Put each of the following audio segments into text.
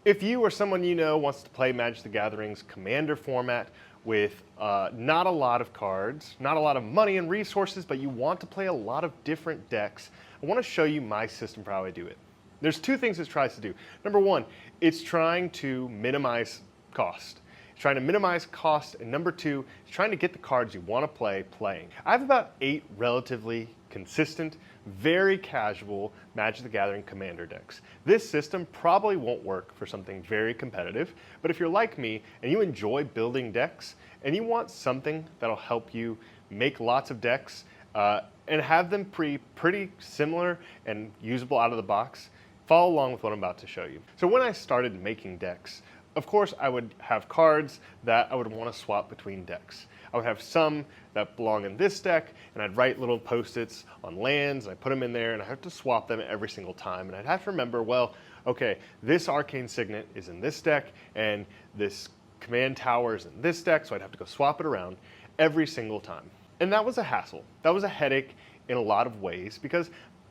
If you or someone you know wants to play Magic the Gathering's Commander format with not a lot of cards, not a lot of money and resources, but you want to play a lot of different decks, I want to show you my system for how I do it. There's two things it tries to do. Number one, it's trying to minimize cost. It's trying to minimize cost, and number two, it's trying to get the cards you want to play playing. I have about 8 relatively consistent, very casual Magic the Gathering Commander decks. This system probably won't work for something very competitive, but if you're like me and you enjoy building decks and you want something that'll help you make lots of decks and have them pretty similar and usable out of the box, follow along with what I'm about to show you. So when I started making decks, of course I would have cards that I would want to swap between decks. I would have some that belong in this deck, and I'd write little post-its on lands, and I put them in there, and I have to swap them every single time. And I'd have to remember, well, okay, this Arcane Signet is in this deck, and this Command Tower is in this deck, so I'd have to go swap it around every single time. And that was a hassle. That was a headache in a lot of ways, because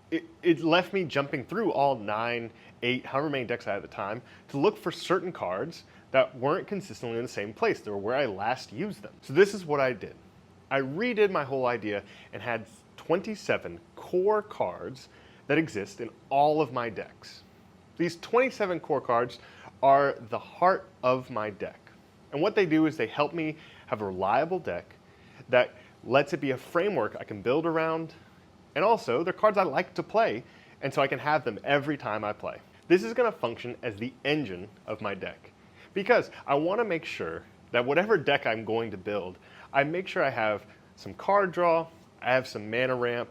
it left me jumping through all 9, 8, however many decks I had at the time to look for certain cards that weren't consistently in the same place. They were where I last used them. So this is what I did. I redid my whole idea and had 27 core cards that exist in all of my decks. These 27 core cards are the heart of my deck. And what they do is they help me have a reliable deck that lets it be a framework I can build around, and also they're cards I like to play, and so I can have them every time I play. This is going to function as the engine of my deck, because I want to make sure that whatever deck I'm going to build, I make sure I have some card draw, I have some mana ramp,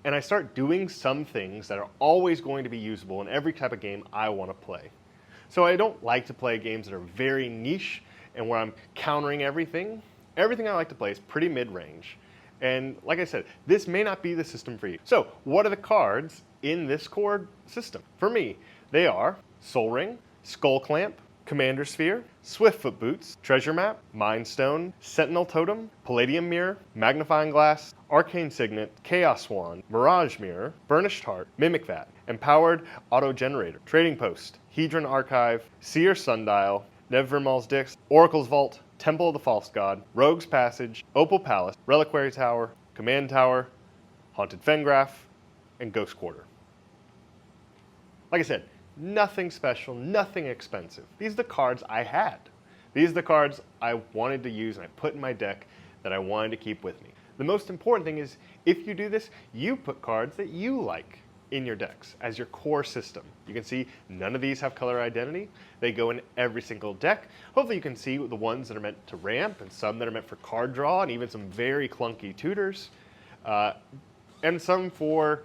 and I start doing some things that are always going to be usable in every type of game I want to play. So I don't like to play games that are very niche and where I'm countering everything. Everything I like to play is pretty mid-range. And like I said, this may not be the system for you. So what are the cards in this core system? For me, they are Sol Ring, Skullclamp, Commander Sphere, Swiftfoot Boots, Treasure Map, Mind Stone, Sentinel Totem, Palladium Myr, Magnifying Glass, Arcane Signet, Chaos Wand, Mirage Mirror, Burnished Hart, Mimic Vat, Empowered Autogenerator, Trading Post, Hedron Archive, Seer Sundial, Nevinyrral's Dix, Oracle's Vault, Temple of the False God, Rogue's Passage, Opal Palace, Reliquary Tower, Command Tower, Haunted Fengraf, and Ghost Quarter. Like I said, nothing special, nothing expensive. These are the cards I had. These are the cards I wanted to use and I put in my deck that I wanted to keep with me. The most important thing is, if you do this, you put cards that you like in your decks as your core system. You can see none of these have color identity. They go in every single deck. Hopefully you can see the ones that are meant to ramp and some that are meant for card draw and even some very clunky tutors and some for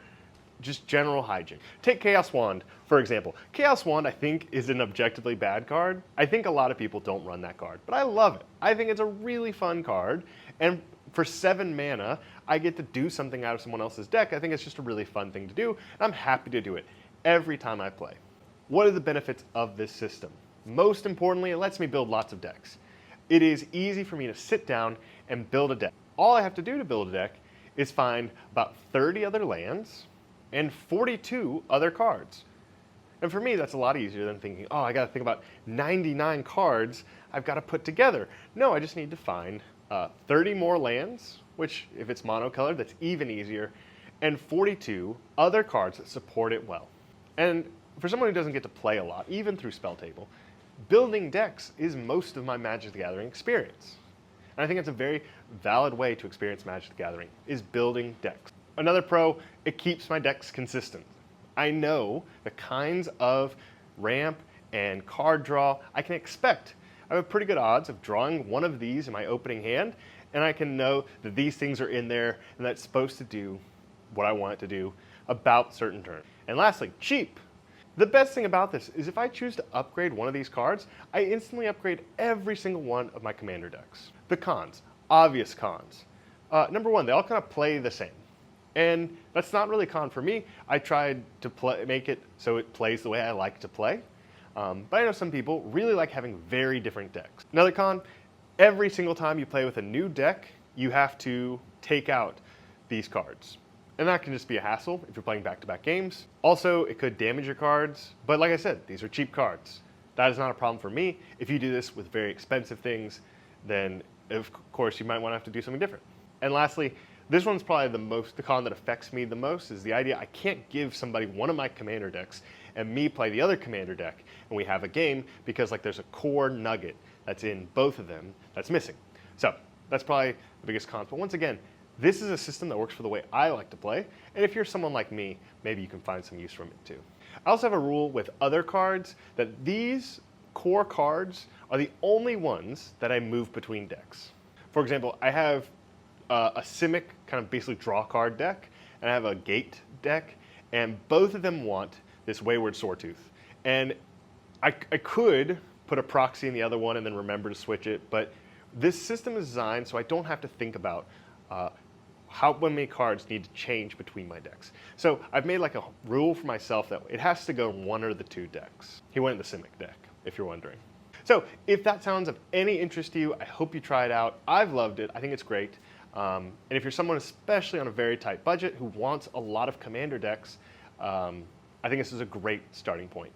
just general hygiene. Take Chaos Wand, for example. Chaos Wand, I think, is an objectively bad card. I think a lot of people don't run that card, but I love it. I think it's a really fun card, and for 7 mana, I get to do something out of someone else's deck. I think it's just a really fun thing to do, and I'm happy to do it every time I play. What are the benefits of this system? Most importantly, it lets me build lots of decks. It is easy for me to sit down and build a deck. All I have to do to build a deck is find about 30 other lands and 42 other cards. And for me, that's a lot easier than thinking, oh, I gotta think about 99 cards I've gotta put together. No, I just need to find 30 more lands, which if it's monocolored, that's even easier, and 42 other cards that support it well. And for someone who doesn't get to play a lot, even through Spell Table, building decks is most of my Magic the Gathering experience. And I think it's a very valid way to experience Magic the Gathering, is building decks. Another pro, it keeps my decks consistent. I know the kinds of ramp and card draw I can expect. I have pretty good odds of drawing one of these in my opening hand, and I can know that these things are in there and that's supposed to do what I want it to do about certain turns. And lastly, cheap. The best thing about this is if I choose to upgrade one of these cards, I instantly upgrade every single one of my commander decks. The cons, obvious cons. Number one, they all kind of play the same. And that's not really a con for me. I tried to make it so it plays the way I like to play. But I know some people really like having very different decks. Another con, every single time you play with a new deck, you have to take out these cards. And that can just be a hassle if you're playing back-to-back games. Also, it could damage your cards. But like I said, these are cheap cards. That is not a problem for me. If you do this with very expensive things, then of course you might want to have to do something different. And lastly, this one's probably the con that affects me the most, is the idea I can't give somebody one of my commander decks and me play the other commander deck and we have a game, because like there's a core nugget that's in both of them that's missing. So that's probably the biggest con. But once again, this is a system that works for the way I like to play, and if you're someone like me, maybe you can find some use from it too. I also have a rule with other cards that these core cards are the only ones that I move between decks. For example, I have a Simic kind of basically draw card deck, and I have a Gate deck, and both of them want this Wayward Sawtooth. And I could put a proxy in the other one and then remember to switch it, but this system is designed so I don't have to think about how many cards need to change between my decks. So I've made like a rule for myself that it has to go in one or the two decks. He went in the Simic deck, if you're wondering. So if that sounds of any interest to you, I hope you try it out. I've loved it. I think it's great. And if you're someone especially on a very tight budget who wants a lot of commander decks, I think this is a great starting point.